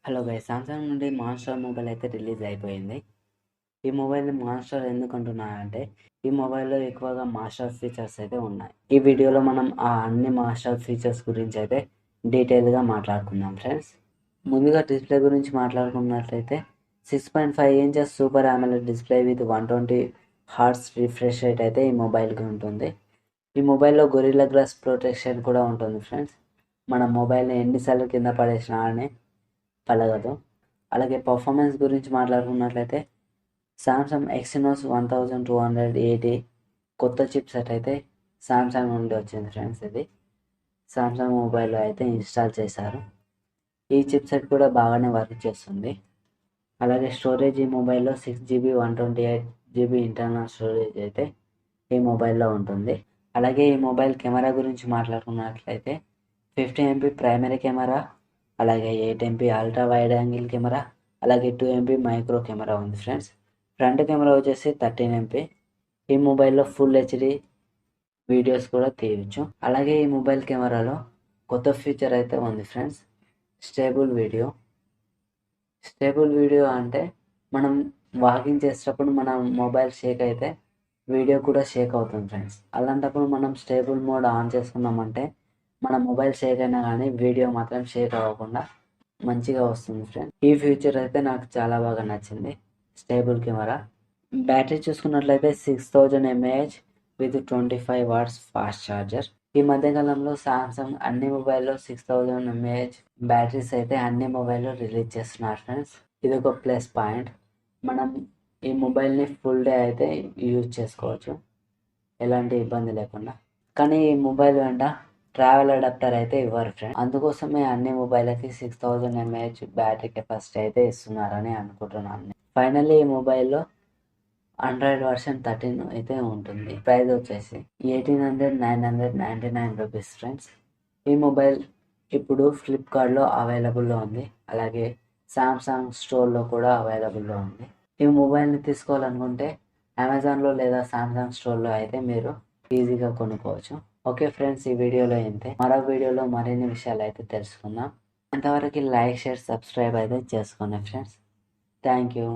Hello guys, Samsung నుండి monster mobile అయితే release అయిపోయింది. ఈ మొబైల్ని మాన్స్టర్ ఎందుకు అంటున్నానంటే ఈ మొబైల్లో ఎక్కువగా మాస్టర్ ఫీచర్స్ అయితే ఉన్నాయి. ఈ వీడియోలో మనం ఆ అన్ని మాస్టర్ ఫీచర్స్ గురించి అయితే డీటెయిల్గా మాట్లాడుకుందాం ఫ్రెండ్స్. ముందుగా డిస్ప్లే గురించి మాట్లాడుకున్నట్లయితే 6.5 inches super AMOLED display with 120 Hz refresh rate అయితే ఈ మొబైల్కి ఉంటుంది. ఈ మొబైల్లో గొరిల్లా గ్లాస్ ప్రొటెక్షన్ కూడా ఉంటుంది ఫ్రెండ్స్. మన మొబైల్ని ఎన్నిసార్లు కింద పడేసినా అని పలగదు. అలాగే పర్ఫార్మెన్స్ గురించి మాట్లాడుకున్నట్లయితే సామ్సంగ్ ఎక్సినోస్ 1280 కొత్త చిప్ సెట్ అయితే సామ్సంగ్ నుండి వచ్చింది ఫ్రెండ్స్. ఇది సామ్సంగ్ మొబైల్లో అయితే ఇన్స్టాల్ చేశారు. ఈ చిప్ సెట్ కూడా బాగానే వర్క్ చేస్తుంది. అలాగే స్టోరేజ్ ఈ మొబైల్లో 6GB 128GB ఇంటర్నల్ స్టోరేజ్ అయితే ఈ మొబైల్లో ఉంటుంది. అలాగే ఈ మొబైల్ కెమెరా గురించి మాట్లాడుకున్నట్లయితే 50MP ప్రైమరీ కెమెరా, అలాగే 8MP ultra wide angle camera, అలాగే 2MP మైక్రో కెమెరా ఉంది ఫ్రెండ్స్. ఫ్రంట్ కెమెరా వచ్చేసి 13MP. ఈ మొబైల్లో ఫుల్ హెచ్డి వీడియోస్ కూడా తీయవచ్చు. అలాగే ఈ మొబైల్ కెమెరాలో కొత్త ఫీచర్ అయితే ఉంది friends, stable video. Stable video అంటే మనం వాకింగ్ చేసేటప్పుడు మన మొబైల్ షేక్ అయితే వీడియో కూడా షేక్ అవుతుంది ఫ్రెండ్స్. అలాంటప్పుడు మనం స్టేబుల్ మోడ్ ఆన్ చేసుకున్నామంటే మన మొబైల్ షేక్ అయినా కానీ వీడియో మాత్రం షేక్ అవ్వకుండా మంచిగా వస్తుంది ఫ్రెండ్స్. ఈ ఫీచర్ అయితే నాకు చాలా బాగా నచ్చింది. Stable camera. బ్యాటరీ చూసుకున్నట్లయితే 6000 mAh with 25 watts fast charger. ఈ మధ్యకాలంలో సామ్సంగ్ అన్ని మొబైల్లో 6000 mAh బ్యాటరీస్ అయితే అన్ని మొబైల్లో రిలీజ్ చేస్తున్నారు ఫ్రెండ్స్. ఇది ఒక ప్లస్ పాయింట్. మనం ఈ మొబైల్ని ఫుల్ డే అయితే యూజ్ చేసుకోవచ్చు ఎలాంటి ఇబ్బంది లేకుండా. కానీ ఈ మొబైల్ వెంట ట్రావెల్ అడాప్టర్ అయితే ఇవ్వరు ఫ్రెండ్. అందుకోసమే అన్ని మొబైల్కి 6000 mAh బ్యాటరీ కెపాసిటీ అయితే ఇస్తున్నారని అనుకుంటున్నాను. ఫైనల్లీ ఈ మొబైల్లో ఆండ్రాయిడ్ వర్షన్ 13 అయితే ఉంటుంది. ప్రైస్ వచ్చేసి 1800-999 రూపీస్ ఫ్రెండ్స్. ఈ మొబైల్ ఇప్పుడు ఫ్లిప్కార్ట్లో అవైలబుల్లో ఉంది, అలాగే సామ్సంగ్ స్టోర్లో కూడా అవైలబుల్లో ఉంది. ఈ మొబైల్ని తీసుకోవాలనుకుంటే అమెజాన్లో లేదా సామ్సంగ్ స్టోర్లో అయితే మీరు ఈజీగా కొనుక్కోవచ్చు. ఓకే ఫ్రెండ్స్, ఈ వీడియోలో ఇంతే. మరో వీడియోలో మరిన్ని విషయాలు అయితే తెలుసుకుందాం. అంతవరకు లైక్, షేర్, సబ్స్క్రైబ్ అయితే చేసుకోండి ఫ్రెండ్స్. Thank you.